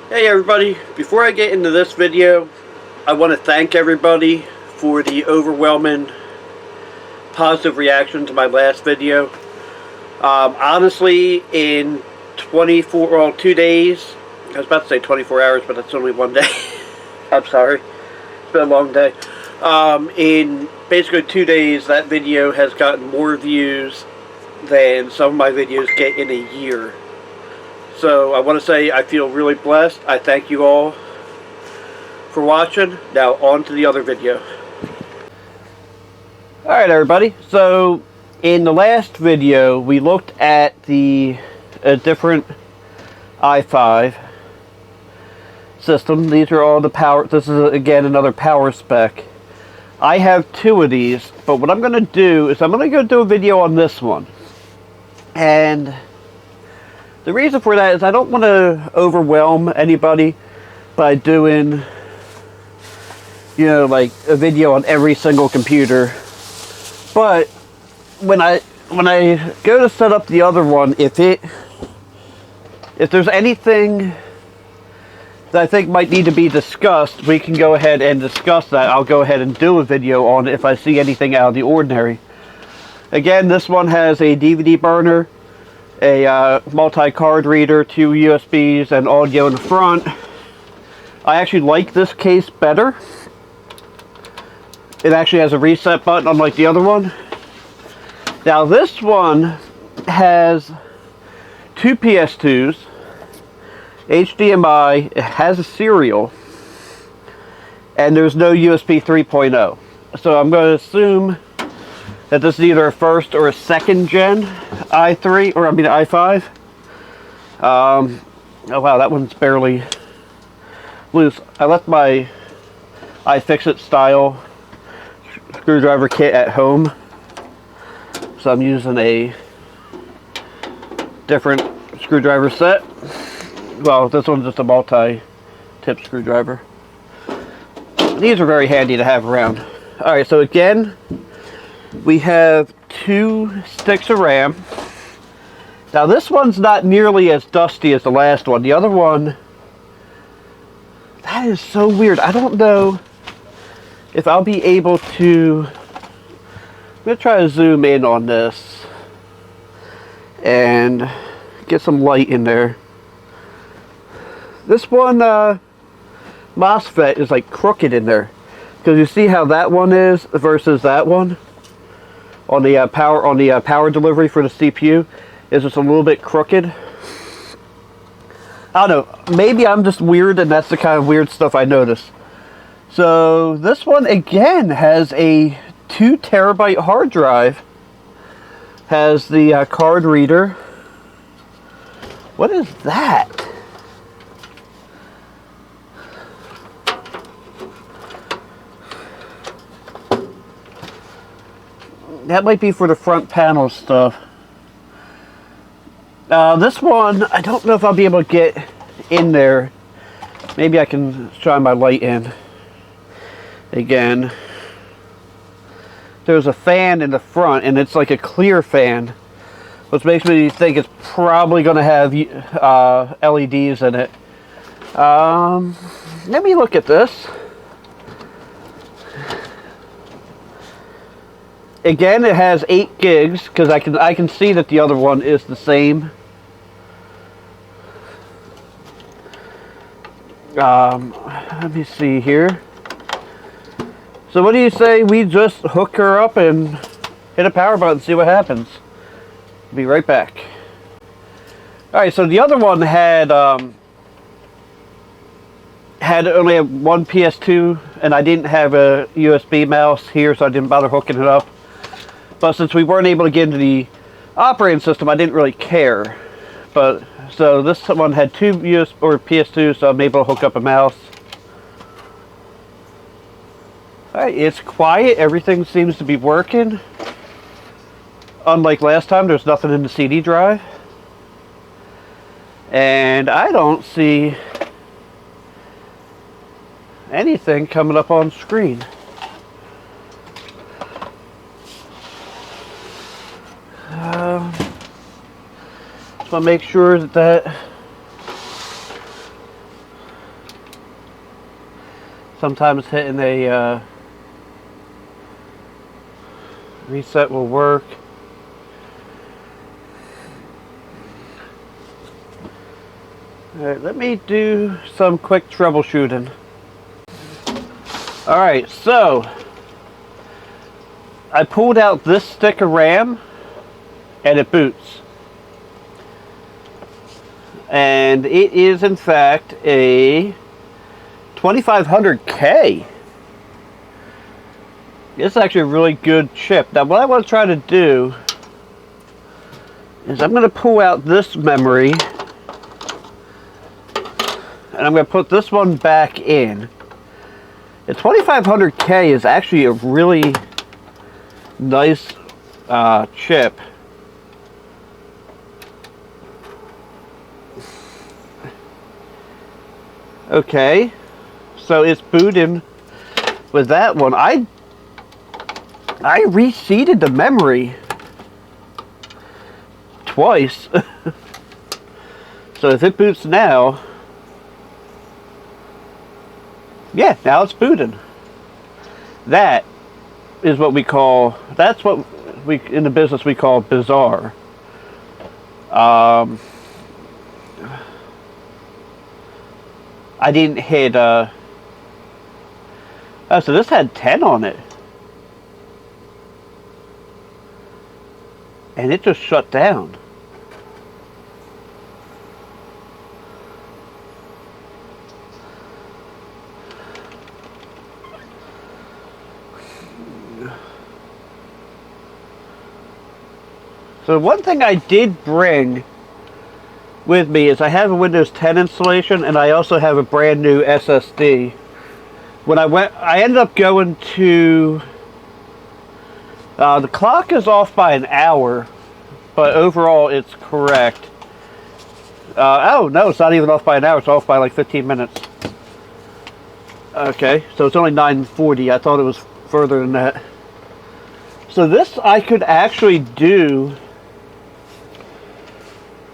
Hey everybody, before I get into this video, I want to thank everybody for the overwhelming positive reaction to my last video. Honestly, in 2 days, I was about to say 24 hours, but that's only one day. I'm sorry, it's been a long day. In basically 2 days, that video has gotten more views than some of my videos get in a year. So I want to say I feel really blessed. I thank you all for watching. Now on to the other video. Alright everybody, so in the last video we looked at the different i5 system. These are all the power. This is again another power spec. I have two of these, but what I'm going to do is I'm going to go do a video on this one. And the reason for that is I don't want to overwhelm anybody by doing, you know, like a video on every single computer. But when I go to set up the other one, if there's anything that I think might need to be discussed, we can go ahead and discuss that. I'll go ahead and do a video on it if I see anything out of the ordinary. Again, this one has a DVD burner, a multi-card reader, 2 USBs, and audio in the front. I actually like this case better. It actually has a reset button unlike the other one. Now this one has 2 PS2s, HDMI, it has a serial, and there's no USB 3.0. So I'm going to assume that this is either a first or a second gen i5. Oh wow, that one's barely loose. I left my iFixit style screwdriver kit at home, so I'm using a different screwdriver set. Well, this one's just a multi-tip screwdriver. These are very handy to have around. Alright, so again, we have 2 sticks of RAM. Now this one's not nearly as dusty as the last one. The other one, that is so weird. I don't know if I'll be able to. I'm going to try to zoom in on this and get some light in there. This one MOSFET is like crooked in there, because you see how that one is versus that one on the power delivery for the CPU is just a little bit crooked. I don't know, maybe I'm just weird and that's the kind of weird stuff I notice. So this one again has a 2 terabyte hard drive, has the card reader. What is that? That might be for the front panel stuff. This one, I don't know if I'll be able to get in there. Maybe I can shine my light in. Again, there's a fan in the front, and it's like a clear fan, which makes me think it's probably going to have LEDs in it. Let me look at this. Again, it has 8 gigs, because I can see that the other one is the same. Let me see here. So what do you say we just hook her up and hit a power button and see what happens? Be right back. Alright, so the other one had only one PS2, and I didn't have a USB mouse here, so I didn't bother hooking it up. But since we weren't able to get into the operating system, I didn't really care. But so this one had 2 PS2s, so I'm able to hook up a mouse. Alright, it's quiet. Everything seems to be working. Unlike last time, there's nothing in the CD drive. And I don't see anything coming up on screen. So I'll make sure that Sometimes hitting a reset will work. Alright, let me do some quick troubleshooting. Alright, so I pulled out this stick of RAM and it boots. And it is in fact a 2500K. This is actually a really good chip. Now what I want to try to do is I'm going to pull out this memory and I'm going to put this one back in. The 2500K is actually a really nice chip. Okay, so it's booting with that one. I reseated the memory twice. So if it boots now, yeah, now it's booting. That is what we call, that's what we in the business we call bizarre. I didn't hit oh, so this had 10 on it. And it just shut down. So one thing I did bring with me is I have a Windows 10 installation and I also have a brand new SSD. When I ended up going to the clock is off by an hour, but overall it's correct. Oh no, it's not even off by an hour, it's off by like 15 minutes. Okay, so it's only 9:40. I thought it was further than that. So this I could actually do.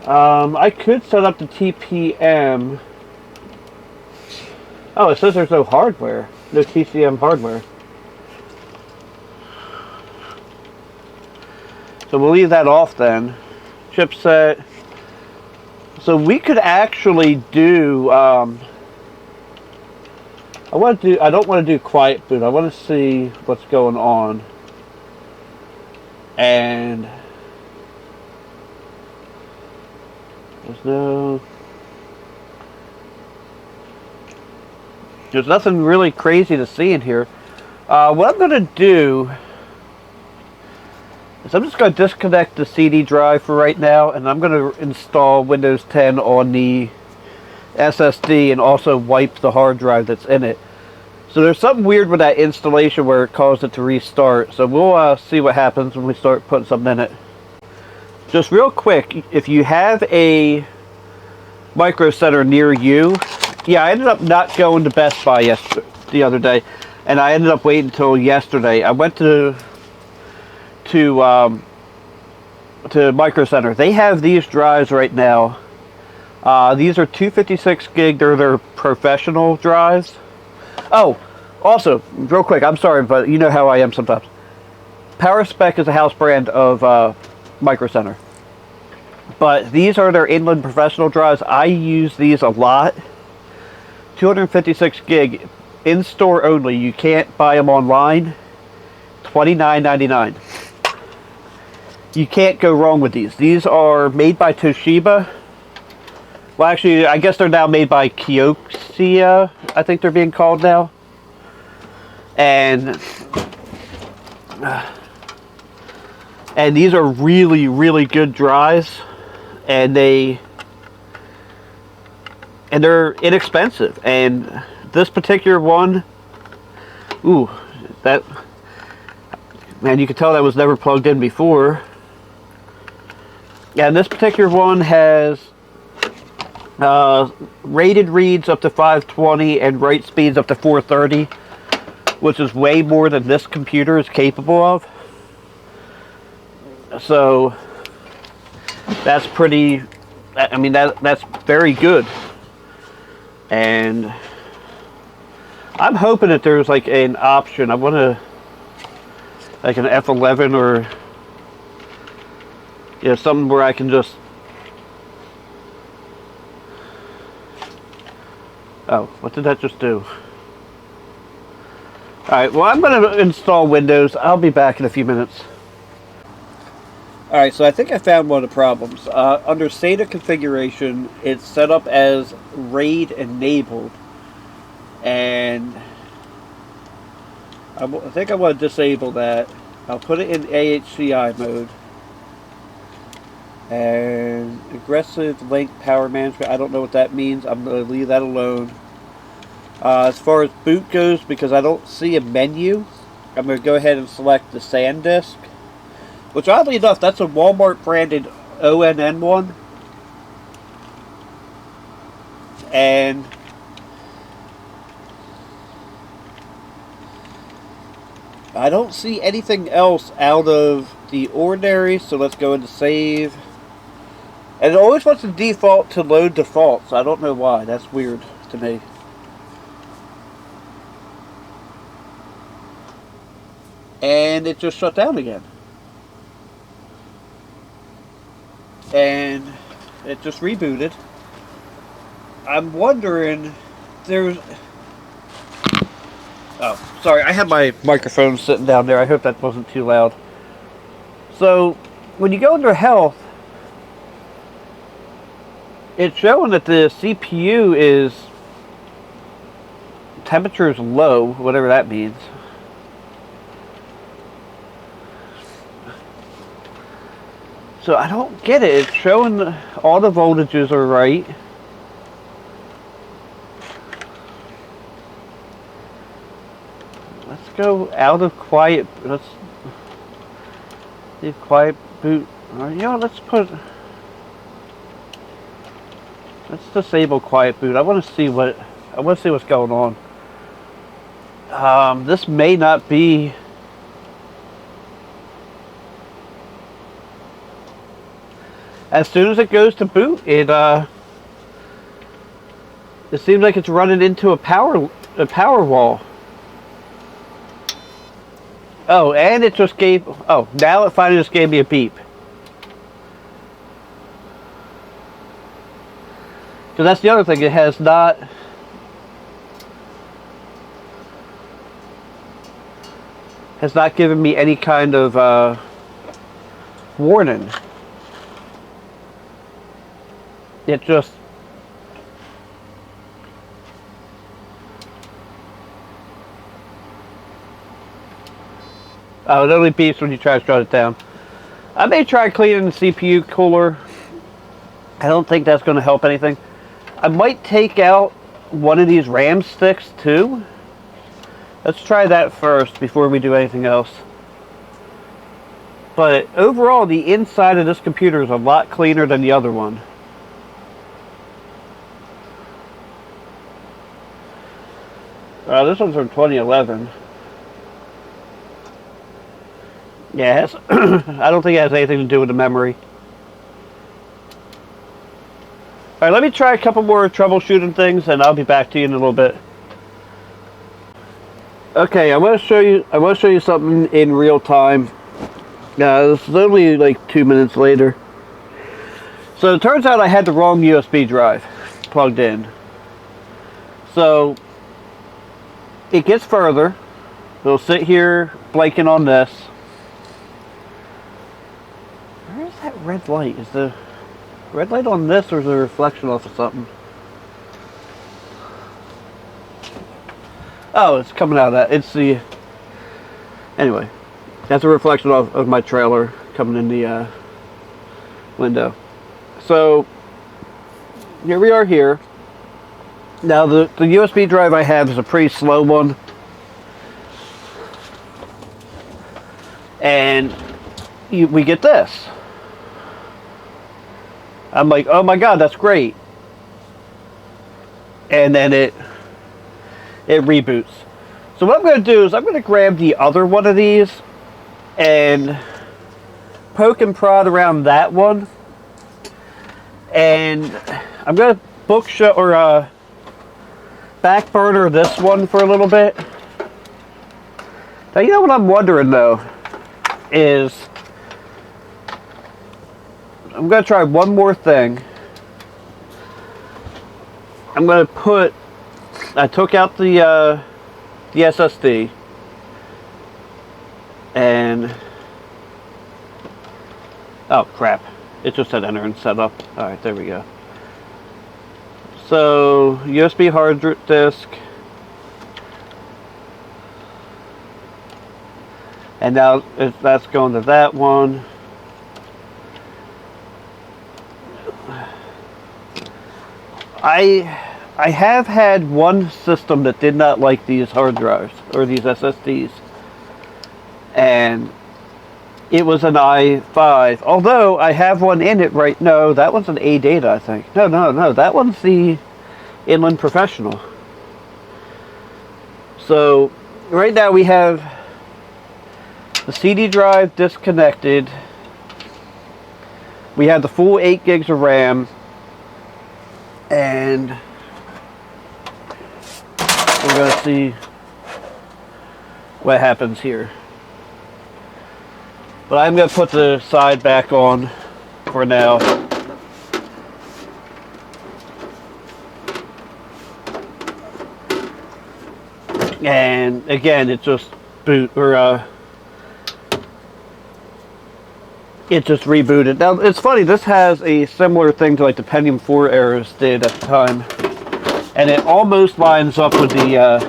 I could set up the TPM. Oh, it says there's no hardware. No TCM hardware. So we'll leave that off then. Chipset. So we could actually do, I don't want to do quiet boot. I want to see what's going on. And there's nothing really crazy to see in here. What I'm going to do is I'm just going to disconnect the CD drive for right now, and I'm going to install Windows 10 on the SSD and also wipe the hard drive that's in it. So there's something weird with that installation where it caused it to restart. So we'll see what happens when we start putting something in it. Just real quick, if you have a Micro Center near you, yeah, I ended up not going to Best Buy the other day, and I ended up waiting until yesterday. I went to Micro Center. They have these drives right now. These are 256 gig. They're their professional drives. Oh, also, real quick, I'm sorry, but you know how I am sometimes. PowerSpec is a house brand of Micro Center. But these are their inland professional drives. I use these a lot. 256 gig, in-store only. You can't buy them online. $29.99. You can't go wrong with these. These are made by Toshiba. Well, actually, I guess they're now made by Kioxia, I think they're being called now. And these are really, really good drives. And they're inexpensive. And this particular one, ooh, that, man, you can tell that was never plugged in before. And this particular one has rated reads up to 520 and write speeds up to 430, which is way more than this computer is capable of. So that's pretty, I mean, that's very good. And I'm hoping that there's like an option. I want to, like an F11 or, you know, something where I can just, oh, what did that just do? Alright, well, I'm going to install Windows. I'll be back in a few minutes. Alright, so I think I found one of the problems. Under SATA configuration, it's set up as RAID enabled. And I think I want to disable that. I'll put it in AHCI mode. And aggressive link power management, I don't know what that means. I'm going to leave that alone. As far as boot goes, because I don't see a menu, I'm going to go ahead and select the SanDisk. Which, oddly enough, that's a Walmart branded ONN one. And I don't see anything else out of the ordinary, so let's go into save. And it always wants to default to load defaults. I don't know why. That's weird to me. And it just shut down again. And it just rebooted. I'm wondering, there's... Oh, sorry, I had my microphone sitting down there. I hope that wasn't too loud. So, when you go under health, it's showing that the CPU is... temperature is low, whatever that means. So I don't get it. It's showing all the voltages are right. Let's go out of quiet. Let's leave quiet boot. You know, let's disable quiet boot. I want to see what's going on. This may not be. As soon as it goes to boot, it seems like it's running into a power wall. Oh, and it just gave. Oh, now it finally just gave me a beep. So that's the other thing. It has not. Has not given me any kind of warning. It just... Oh, it only beeps when you try to shut it down. I may try cleaning the CPU cooler. I don't think that's going to help anything. I might take out one of these RAM sticks too. Let's try that first before we do anything else. But overall, the inside of this computer is a lot cleaner than the other one. This one's from 2011. Yeah, I don't think it has anything to do with the memory. Alright, let me try a couple more troubleshooting things and I'll be back to you in a little bit. Okay, I want to show you something in real time. This is only like 2 minutes later. So it turns out I had the wrong USB drive plugged in. So it gets further. It'll sit here blanking on this. Where is that red light? Is the red light on this or is it a reflection off of something? Oh, it's coming out of that. It's the... Anyway, that's a reflection of my trailer coming in the window. So, here we are here. Now, the USB drive I have is a pretty slow one. And we get this. I'm like, oh my god, that's great. And then it reboots. So what I'm going to do is I'm going to grab the other one of these and poke and prod around that one. And I'm going to back burner this one for a little bit. Now, you know what I'm wondering though is I'm going to try one more thing. I'm going to put, I took out the SSD and, oh crap, it just said enter and setup. Alright, there we go. So, USB hard disk. And now that's going to that one. I have had one system that did not like these hard drives or these SSDs, and it was an i5. Although I have one in it right. No, that one's an ADATA, I think. No, that one's the Inland Professional. So right now we have the CD drive disconnected. We have the full 8 gigs of RAM. And we're going to see what happens here. But I'm going to put the side back on for now. And again, it just it just rebooted. Now, it's funny, this has a similar thing to like the Pentium 4 errors did at the time. And it almost lines up with the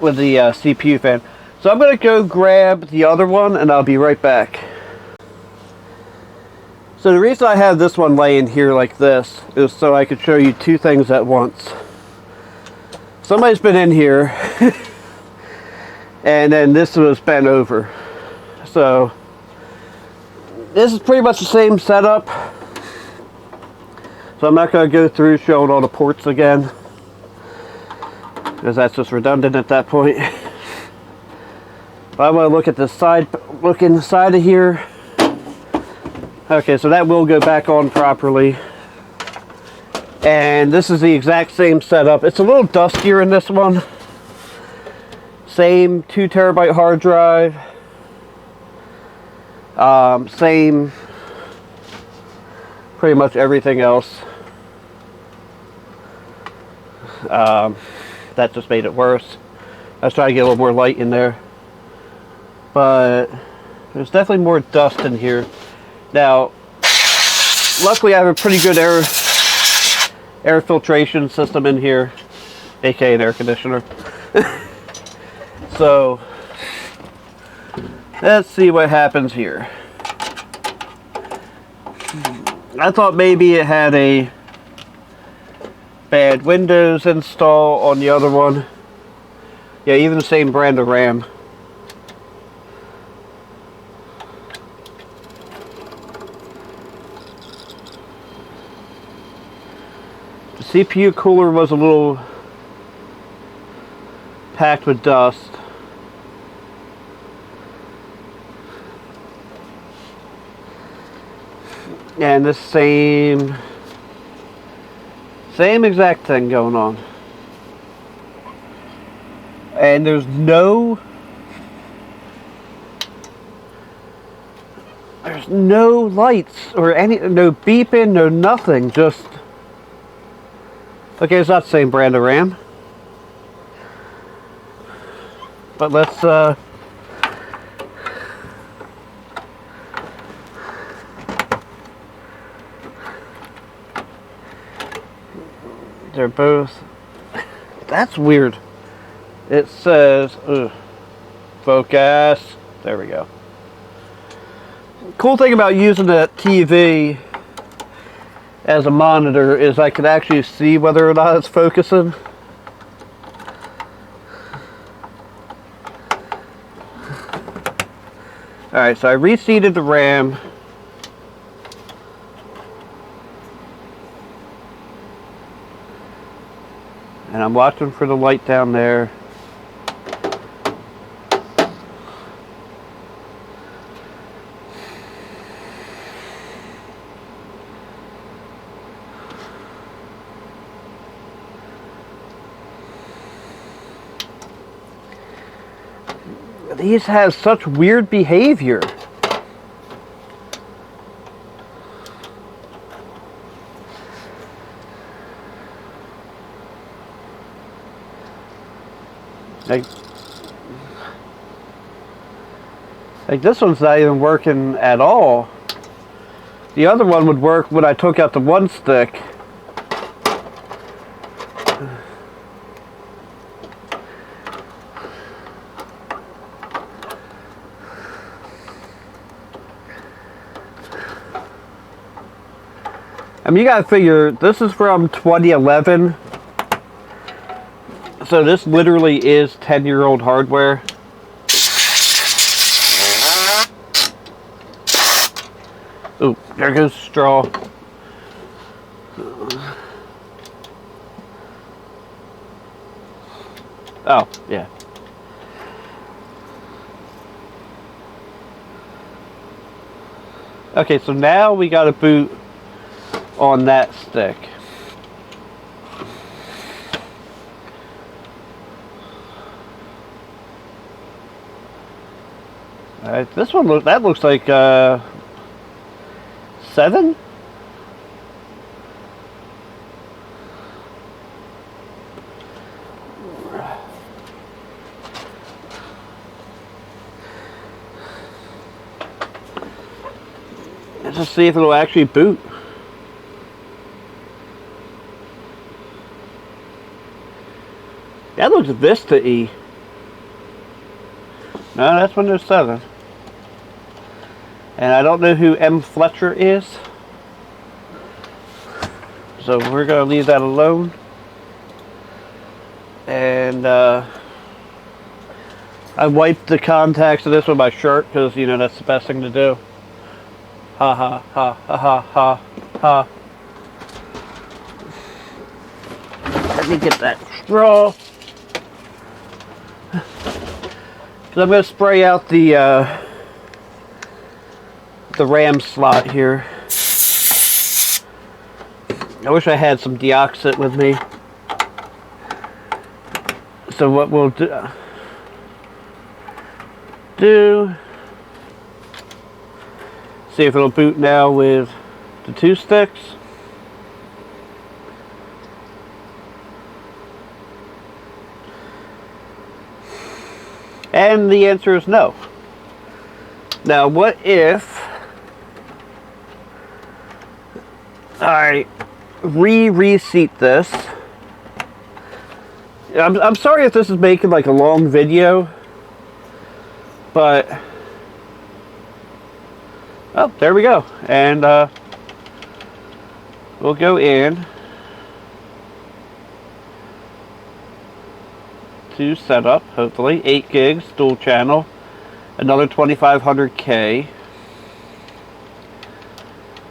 CPU fan. So I'm going to go grab the other one and I'll be right back. So the reason I have this one laying here like this is so I could show you two things at once. Somebody's been in here and then this was bent over. So this is pretty much the same setup. So I'm not going to go through showing all the ports again, because that's just redundant at that point. But I want to look at this side, look inside of here. Okay, so that will go back on properly. And this is the exact same setup. It's a little dustier in this one. Same 2 terabyte hard drive. Same pretty much everything else. That just made it worse. I was trying to get a little more light in there, but there's definitely more dust in here. Now, luckily I have a pretty good air filtration system in here, aka an air conditioner. So let's see what happens here. I thought maybe it had a bad Windows install on the other one. Yeah, even the same brand of RAM. The CPU cooler was a little packed with dust. And the same exact thing going on. And there's no lights or no beeping, no nothing, just okay, it's not the same brand of RAM. But let's they're both, that's weird. It says focus, there we go. Cool thing about using the TV as a monitor is I can actually see whether or not it's focusing. Alright, so I reseated the RAM. And I'm watching for the light down there. These have such weird behavior. Like this one's not even working at all. The other one would work when I took out the one stick. I mean, you gotta figure, this is from 2011. So this literally is 10-year-old hardware. Ooh, there goes straw. Oh, yeah. Okay, so now we got a boot on that stick. Alright, this one looks like 7? Let's just see if it'll actually boot. That looks Vista-y. No, that's Windows 7. And I don't know who M. Fletcher is. So we're going to leave that alone. And I wiped the contacts of this with my shirt because, you know, that's the best thing to do. Ha ha ha ha ha ha ha. Let me get that straw. Because I'm going to spray out the RAM slot here. I wish I had some deoxit with me. So what we'll do, see if it'll boot now with the 2 sticks. And the answer is no. Now what if I reseat this? I'm sorry if this is making like a long video, but oh, there we go. And we'll go in to setup, hopefully 8 gigs dual channel, another 2500K.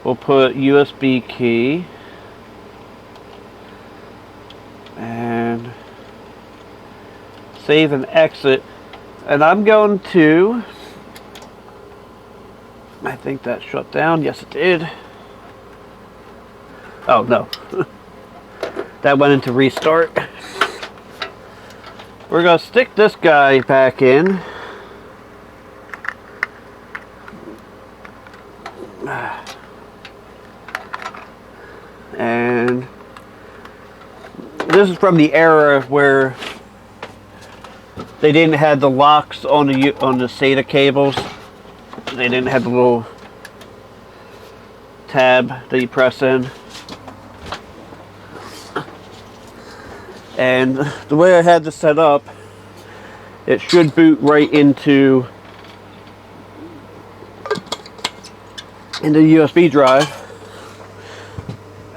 We'll put USB key and save and exit, and I'm going to, I think that shut down. Yes, it did. Oh no. That went into restart. We're going to stick this guy back in. And this is from the era where they didn't have the locks on the SATA cables. They didn't have the little tab that you press in. And the way I had this set up, it should boot right into the USB drive.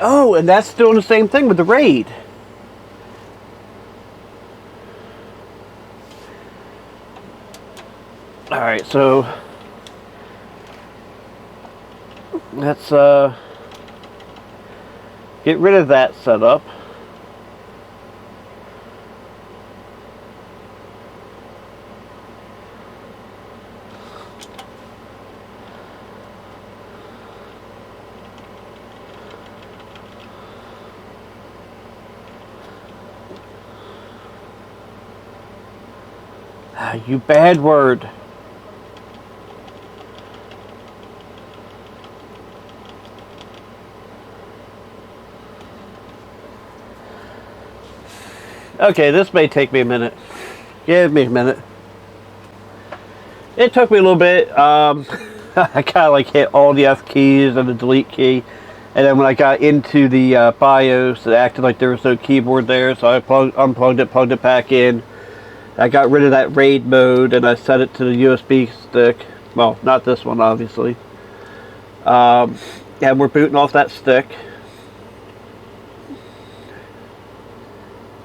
Oh, and that's doing the same thing with the RAID. Alright, so let's get rid of that setup. You bad word. Okay, this may take me a minute. Give me a minute. It took me a little bit. I kind of like hit all the F keys and the delete key. And then when I got into the BIOS, it acted like there was no keyboard there. So I unplugged it, plugged it back in. I got rid of that RAID mode and I set it to the USB stick. Well, not this one, obviously. And we're booting off that stick.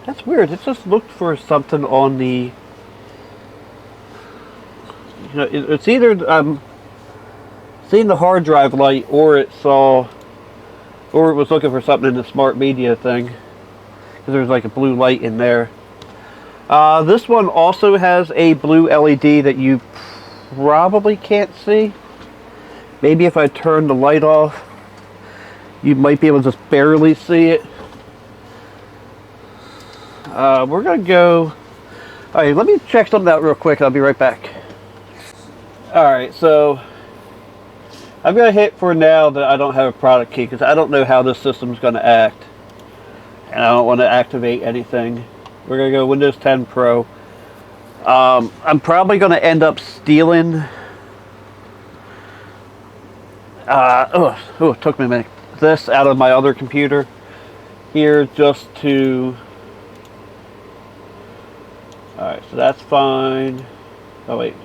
That's weird. It just looked for something on the... You know, it's either seeing the hard drive light, or it was looking for something in the smart media thing, because there's like a blue light in there. This one also has a blue LED that you probably can't see. Maybe if I turn the light off, you might be able to just barely see it. We're gonna go. Alright, let me check something out real quick. I'll be right back. Alright, so I'm gonna hit for now that I don't have a product key, because I don't know how this system's gonna act, and I don't want to activate anything. We're gonna go Windows 10 Pro. I'm probably gonna end up stealing. It took me a minute. This out of my other computer here, just to. Alright, so that's fine. Oh wait.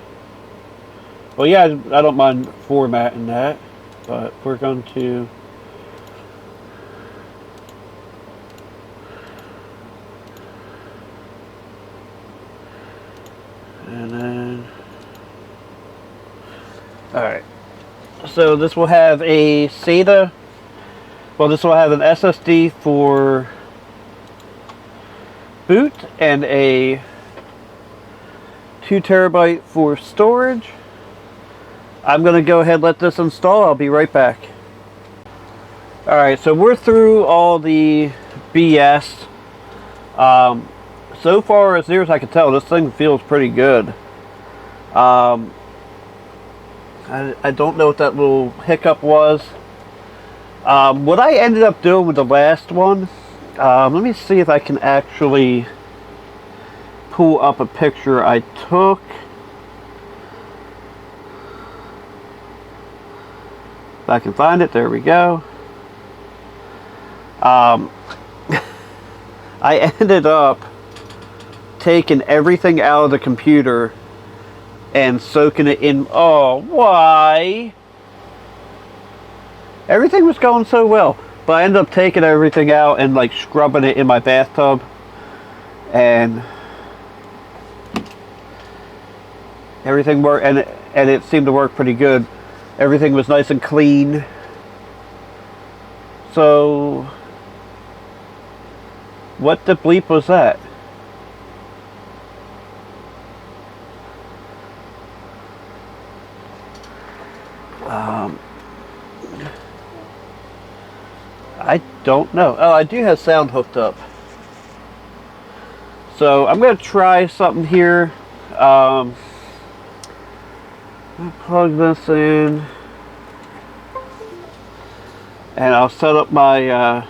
Well, yeah, I don't mind formatting that, but we're going to... And then... Alright. So this will have a SATA. Well, this will have an SSD for boot and a 2 terabyte for storage. I'm going to go ahead and let this install. I'll be right back. Alright, so we're through all the BS. So far, as near as I can tell, this thing feels pretty good. I don't know what that little hiccup was. What I ended up doing with the last one, let me see if I can actually pull up a picture I took. If I can find it, there we go. I ended up taking everything out of the computer and soaking it in. Oh, why? Everything was going so well, but I ended up taking everything out and like scrubbing it in my bathtub, and everything worked, and it seemed to work pretty good. Everything was nice and clean. So, what the bleep was that? I don't know. Oh, I do have sound hooked up. So, I'm going to try something here. I'll plug this in. And I'll set up my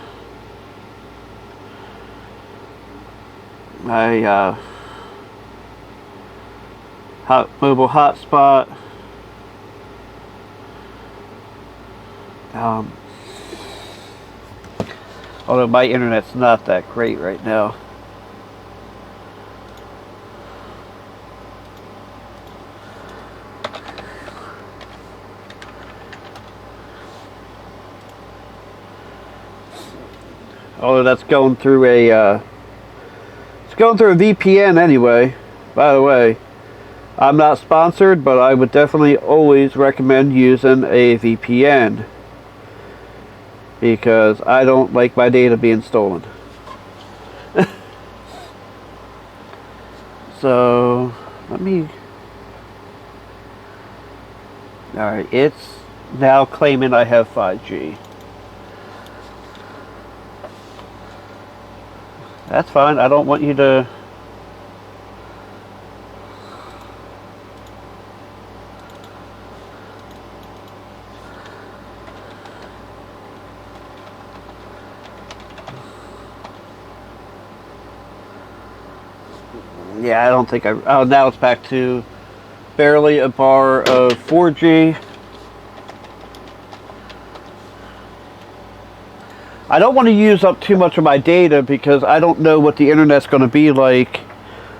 mobile hotspot. Although my internet's not that great right now. Although that's going through a it's going through a VPN anyway. By the way, I'm not sponsored, but I would definitely always recommend using a VPN, because I don't like my data being stolen. So, let me... Alright, it's now claiming I have 5G. That's fine, I don't want you to... Yeah, I don't think I... Oh, now it's back to barely a bar of 4G. I don't want to use up too much of my data because I don't know what the internet's going to be like.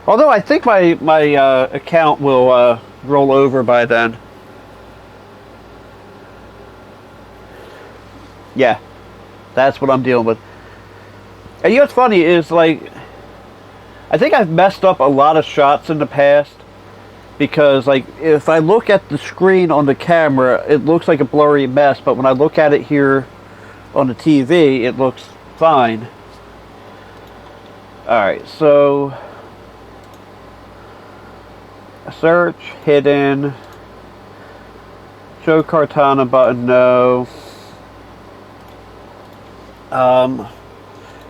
Although I think my account will roll over by then. Yeah, that's what I'm dealing with. And you know what's funny is, like, I think I've messed up a lot of shots in the past because, like, if I look at the screen on the camera, it looks like a blurry mess, but when I look at it here on the TV, it looks fine. Alright, so search, hidden, show Cortana button, no.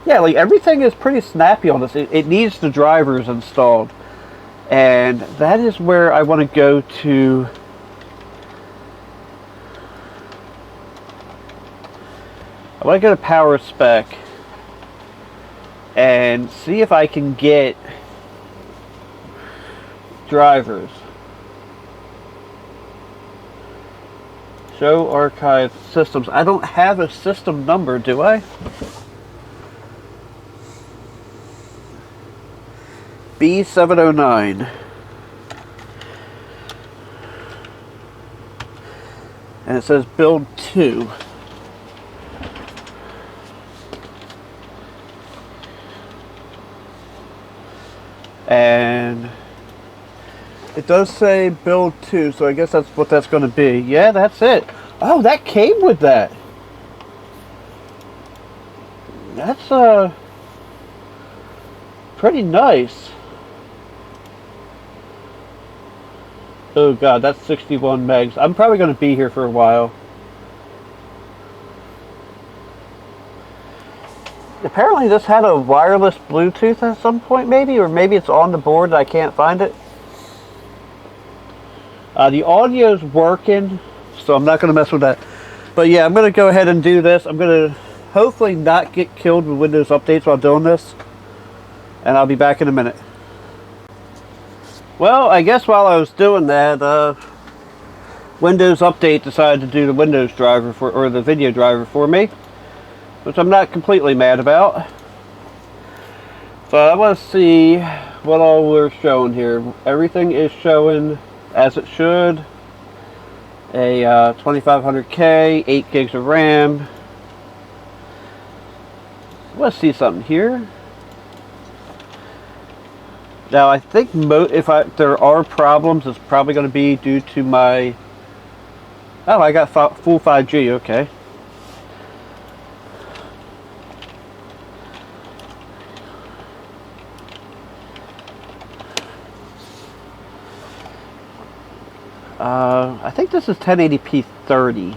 Yeah, like everything is pretty snappy on this. It needs the drivers installed. And that is where I want to go to. I want to go to Power Spec and see if I can get drivers. Show archive systems. I don't have a system number, do I? B709. And it says build 2. And it does say build 2, so I guess that's what that's going to be. Yeah, that's it. Oh, that came with that. That's pretty nice. Oh god, that's 61 megs. I'm probably going to be here for a while. Apparently this had a wireless Bluetooth at some point, maybe, or maybe it's on the board and I can't find it. The audio's working, so I'm not going to mess with that. But yeah, I'm going to go ahead and do this. I'm going to hopefully not get killed with Windows updates while doing this. And I'll be back in a minute. Well, I guess while I was doing that, Windows Update decided to do the Windows driver or the video driver for me, which I'm not completely mad about. So I want to see what all we're showing here. Everything is showing as it should. A 2500K, 8 gigs of RAM. Let's see something here. Now I think if there are problems, it's probably going to be due to my... Oh, I got full 5G, okay. I think this is 1080p 30.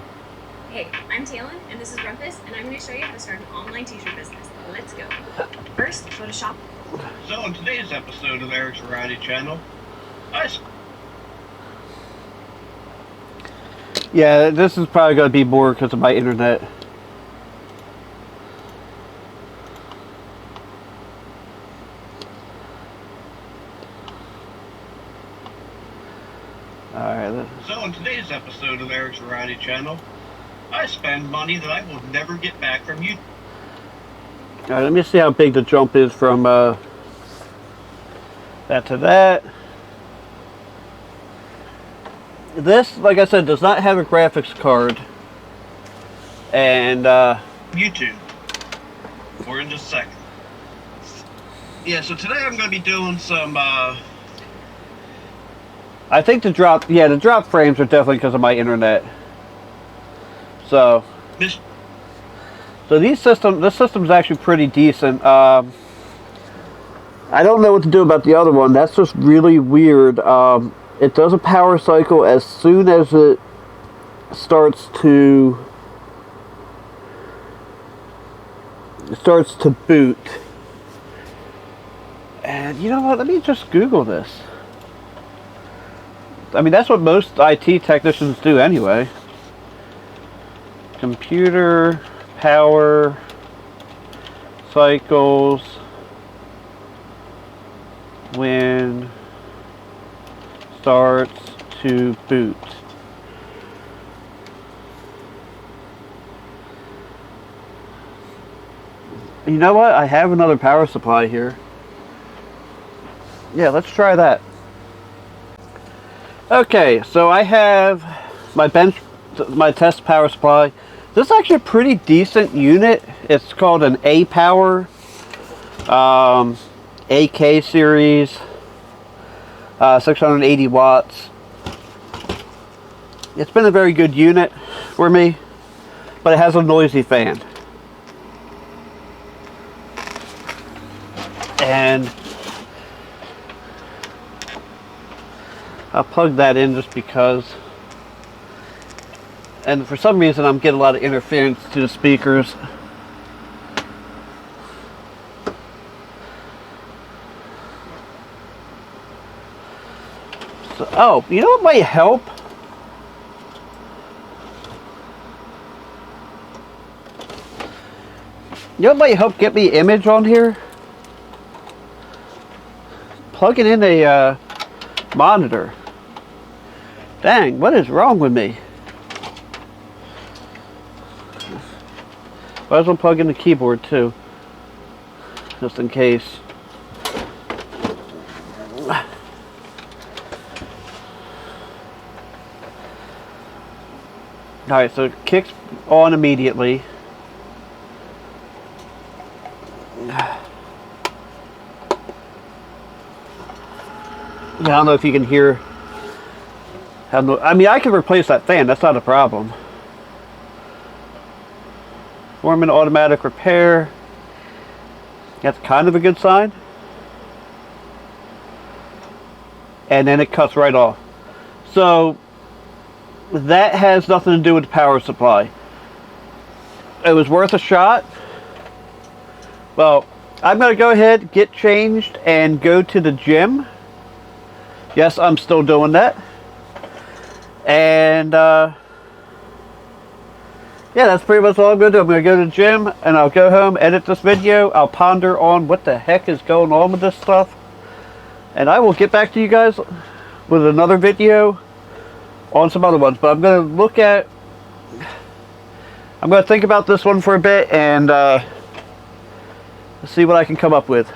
Hey, I'm Talon, and this is Rumpus, and I'm going to show you how to start an online t-shirt business. Let's go. First, go to shop. So in today's episode of Eric's Variety Channel, Yeah, this is probably going to be more because of my internet. Alright. So in today's episode of Eric's Variety Channel, I spend money that I will never get back from you. Alright, let me see how big the jump is from that to that. This, like I said, does not have a graphics card. And, YouTube. We're in just a second. Yeah, so today I'm going to be doing some, I think the drop frames are definitely because of my internet. So this system's actually pretty decent. I don't know what to do about the other one. That's just really weird. It does a power cycle as soon as it starts to boot. And you know what? Let me just Google this. I mean, that's what most IT technicians do anyway. Computer power cycles when starts to boot. You know what? I have another power supply here. Yeah, let's try that. Okay, so I have my test power supply. This is actually a pretty decent unit. It's called an A-Power AK series, 680 watts. It's been a very good unit for me, but it has a noisy fan. And I'll plug that in just because, and for some reason I'm getting a lot of interference to the speakers. So, oh, you know what might help? You know what might help get me image on here? Plugging in a monitor. Dang, what is wrong with me? Might as well plug in the keyboard too, just in case. Alright, so it kicks on immediately. I don't know if you can hear. I mean, I can replace that fan. That's not a problem. Foreman automatic repair. That's kind of a good sign. And then it cuts right off. So that has nothing to do with the power supply. It was worth a shot. Well, I'm going to go ahead, get changed, and go to the gym. Yes, I'm still doing that. And yeah, that's pretty much all I'm going to do. I'm going to go to the gym and I'll go home, edit this video. I'll ponder on what the heck is going on with this stuff. And I will get back to you guys with another video on some other ones. But I'm going to I'm going to think about this one for a bit and see what I can come up with.